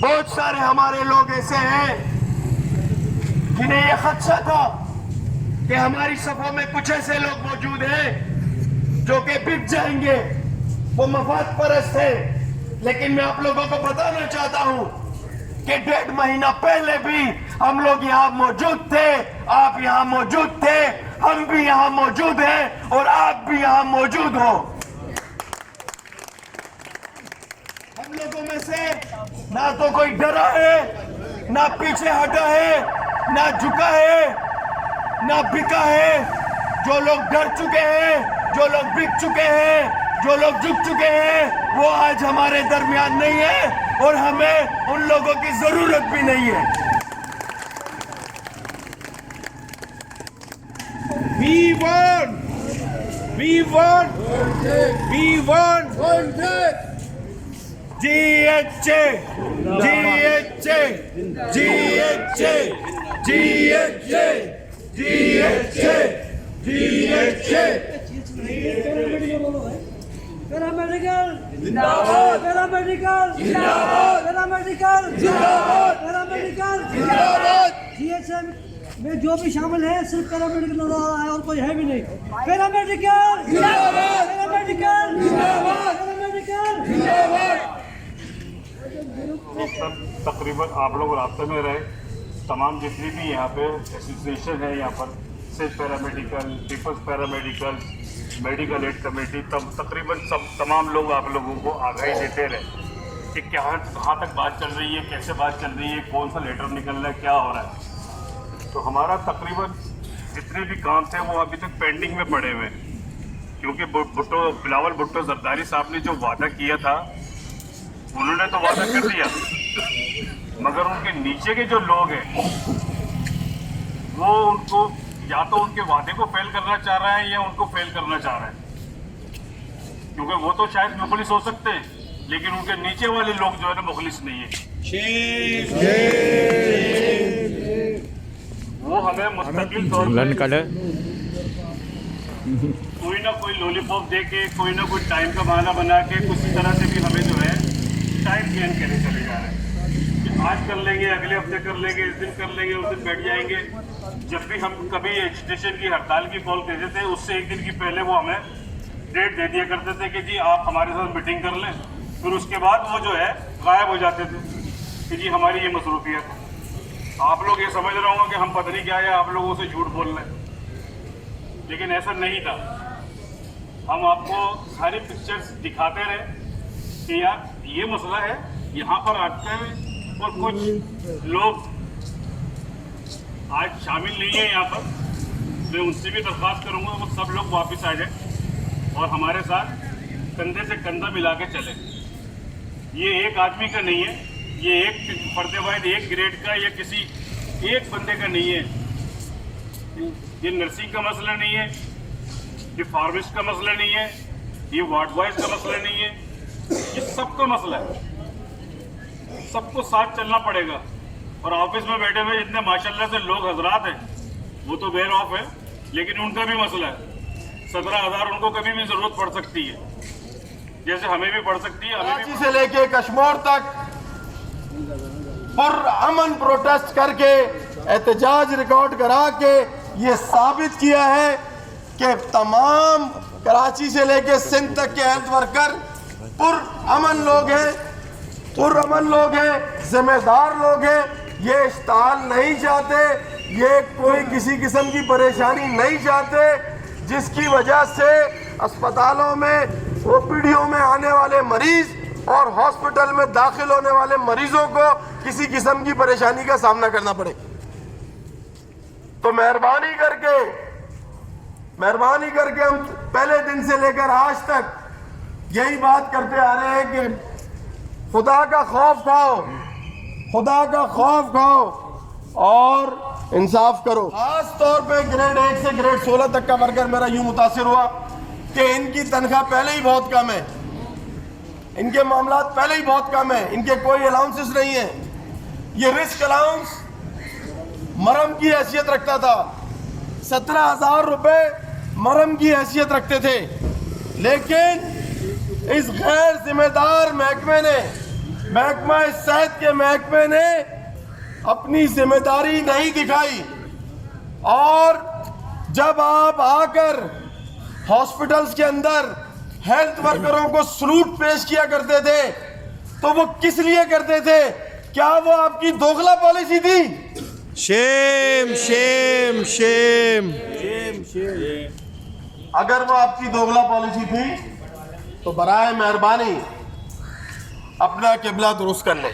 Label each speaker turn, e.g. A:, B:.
A: بہت سارے ہمارے لوگ ایسے ہیں جنہیں یہ خدشہ تھا کہ ہماری صفوں میں کچھ ایسے لوگ موجود ہیں جو کہ بک جائیں گے، وہ مفاد پرست ہیں. لیکن میں آپ لوگوں کو بتانا چاہتا ہوں کہ 1.5 مہینہ پہلے بھی ہم لوگ یہاں موجود تھے، آپ یہاں موجود تھے، ہم بھی یہاں موجود ہیں اور آپ بھی یہاں موجود ہو. ہم لوگوں میں سے نہ تو کوئی ڈرا ہے، نہ پیچھے ہٹا ہے، نہ جھکا ہے، نہ بکا ہے. جو لوگ ڈر چکے ہیں، جو لوگ بک چکے ہیں، جو لوگ جھک چکے ہیں، وہ آج ہمارے درمیان نہیں ہے اور ہمیں ان لوگوں کی ضرورت بھی نہیں ہے.
B: We want GHA, GHA, GHA, GHA, GHA, GHA.
C: Paramedical زندہ پیرامیڈیکل زندہ پیرامیڈیکل زندہ پیرامیڈیکل زندہ. جی ایچ ایم میں جو بھی شامل ہے صرف پیرامیڈیکل نظر آ رہا ہے اور کوئی ہے بھی نہیں. Paramedical paramedical paramedical.
D: تقریباً آپ لوگ رابطے میں رہے، تمام جتنی بھی یہاں پہ ایسوسیشن ہے یہاں پر صرف paramedical, people's paramedical, medical aid committee, تقریباً تمام لوگ آپ لوگوں کو آگاہی دیتے رہے کہ کہاں تک بات چل رہی ہے، کیسے بات چل رہی ہے، کون سا لیٹر نکل رہا ہے، کیا ہو رہا ہے. تو ہمارا تقریباً جتنے بھی کام تھے وہ ابھی تک پینڈنگ میں پڑے ہوئے ہیں، کیونکہ بلاول بھٹو زرداری صاحب نے جو وعدہ کیا تھا انہوں نے تو وعدہ کر دیا، مگر ان کے نیچے کے جو لوگ ہیں وہ ان کو یا تو ان کے وعدے کو فیل کرنا چاہ رہا ہے یا ان کو فیل کرنا چاہ رہا ہے. کیونکہ وہ تو شاید مخلص ہو سکتے ہیں لیکن ان کے نیچے والے لوگ جو ہے نا مخلص نہیں ہے. وہ ہمیں مستقل طور پر کوئی نہ کوئی لولی پاپ دے کے، کوئی نہ کوئی ٹائم کا بہانہ بنا کے کسی طرح سے بھی ہمیں جو ہے ٹائم گین کرے چلے جا رہے ہیں کہ آج کر لیں گے، اگلے ہفتے کر لیں گے، اس دن کر لیں گے، اس دن بیٹھ جائیں گے. جب بھی ہم کبھی ایجوکیشن کی ہڑتال کی کال دیتے تھے اس سے ایک دن کی پہلے وہ ہمیں ڈیٹ دے دیا کرتے تھے کہ جی آپ ہمارے ساتھ میٹنگ کر لیں. پھر اس کے بعد وہ جو ہے غائب ہو جاتے تھے کہ جی ہماری یہ مصروفیت ہے. آپ لوگ یہ سمجھ رہے ہوں گے کہ ہم پتہ نہیں کیا ہے، آپ لوگوں سے جھوٹ بول رہے ہیں، لیکن ایسا نہیں تھا. ہم آپ کو ساری پکچرز دکھاتے رہے کہ یار یہ مسئلہ ہے، یہاں پر آتے ہیں اور کچھ لوگ آج شامل نہیں ہیں یہاں پر. میں ان سے بھی درخواست کروں گا وہ سب لوگ واپس آ جائیں اور ہمارے ساتھ کندھے سے کندھا ملا کے چلیں. یہ ایک آدمی کا نہیں ہے، یہ ایک فرد واحد ایک گریڈ کا یا کسی ایک بندے کا نہیں ہے. یہ نرسنگ کا مسئلہ نہیں ہے، یہ فارمسٹ کا مسئلہ نہیں ہے، یہ وارڈ وائز کا مسئلہ نہیں ہے، یہ سب کا مسئلہ ہے. سب کو ساتھ چلنا پڑے گا. اور آفس میں بیٹھے ہوئے جتنے ماشاءاللہ سے لوگ حضرات ہیں وہ تو ویئر آف ہے، لیکن ان کا بھی مسئلہ ہے. 17,000 ان کو کبھی بھی ضرورت پڑ سکتی ہے، جیسے ہمیں بھی پڑ سکتی ہے.
A: کراچی سے لے کے کشمیر تک پرامن پروٹیسٹ کر کے احتجاج ریکارڈ کرا کے یہ ثابت کیا ہے کہ تمام کراچی سے لے کے سندھ تک کے ہیلتھ ورکر پرامن لوگ ہیں، پرامن لوگ ہیں، ذمہ دار لوگ ہیں. یہ اشتعال نہیں چاہتے، یہ کوئی کسی قسم کی پریشانی نہیں چاہتے جس کی وجہ سے اسپتالوں میں، او پی ڈیوں میں آنے والے مریض اور ہاسپٹل میں داخل ہونے والے مریضوں کو کسی قسم کی پریشانی کا سامنا کرنا پڑے. تو مہربانی کر کے ہم پہلے دن سے لے کر آج تک یہی بات کرتے آ رہے ہیں کہ خدا کا خوف کھاؤ، خدا کا خوف کھاؤ اور انصاف کرو. خاص طور پہ گریڈ 1 سے گریڈ 16 تک کا ورکر میرا یوں متاثر ہوا کہ ان کی تنخواہ پہلے ہی بہت کم ہے، ان کے معاملات پہلے ہی بہت کم ہیں، ان کے کوئی الاؤنسز نہیں ہیں. یہ رسک الاؤنس مرم کی حیثیت رکھتا تھا، 17,000 روپے مرم کی حیثیت رکھتے تھے. لیکن اس غیر ذمہ دار محکمے نے
B: محکمہ صحت کے محکمے نے اپنی ذمہ داری نہیں دکھائی، اور جب آپ آ کر ہاسپٹلز کے اندر ہیلتھ ورکروں کو سلوٹ پیش کیا کرتے تھے تو وہ کس لیے کرتے تھے؟ کیا وہ آپ کی دوغلا پالیسی تھی؟
E: شیم شیم شیم
B: اگر وہ آپ کی دوغلا پالیسی تھی تو برائے مہربانی اپنا قبلہ درست کر لیں۔